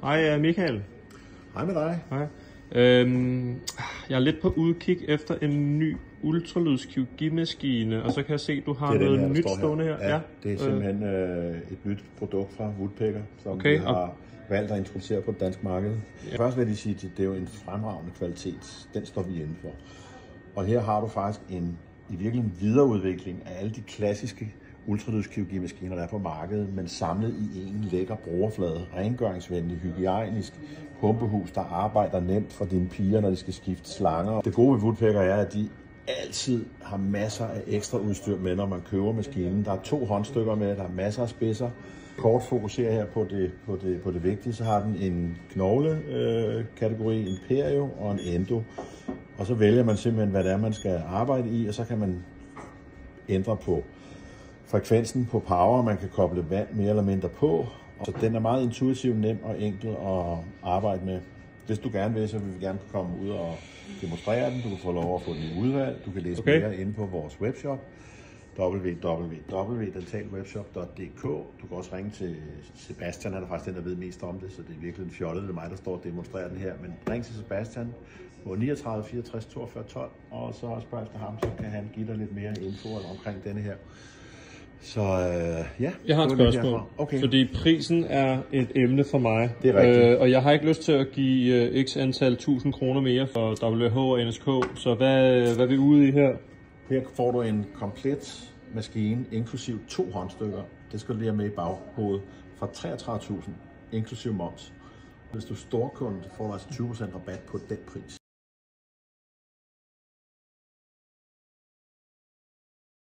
Hej Michael. Hej med dig. Hej. Jeg er lidt på udkig efter en ny ultralydskirurgimaskine, og så kan jeg se, at du har noget her, nyt stående her. Ja, det er simpelthen et nyt produkt fra Woodpecker, som vi har valgt at introducere på det danske marked. Ja. Først vil jeg sige, at det er jo en fremragende kvalitet. Den står vi inden for. Og her har du faktisk i virkeligheden en videreudvikling af alle de klassiske ultralydskirurgimaskiner, der er på markedet, men samlet i en lækker brugerflade, rengøringsvenlig, hygiejnisk pumpehus, der arbejder nemt for dine piger, når de skal skifte slanger. Det gode ved Woodpecker er, at de altid har masser af ekstra udstyr med, når man køber maskinen. Der er 2 håndstykker med, der er masser af spidser. Kort fokuserer her på det vigtige, så har den en knogle-kategori, en perio og en endo. Og så vælger man simpelthen, hvad det er, man skal arbejde i, og så kan man ændre på frekvensen på power, man kan koble vand mere eller mindre på. Så den er meget intuitiv, nem og enkel at arbejde med. Hvis du gerne vil, så vil vi gerne komme ud og demonstrere den. Du kan få lov at få den i udvalg. Du kan læse mere inde på vores webshop www.dentalwebshop.dk. Du kan også ringe til Sebastian, han er faktisk den, der ved mest om det, så det er virkelig en fjollet, det er mig, der står og demonstrerer den her. Men ring til Sebastian på 39 64 42 12, og så spørg efter ham, så kan han give dig lidt mere info omkring denne her. Så ja. Jeg har et spørgsmål, fordi prisen er et emne for mig. Det er rigtigt. Og jeg har ikke lyst til at give x antal 1000 kroner mere for WH og NSK, så hvad er vi ude i her? Her får du en komplet maskine, inklusiv 2 håndstykker. Det skal du lige have med i baghovedet for 33.000, inklusiv moms. Hvis du er storkunde, får du altså 20% rabat på den pris.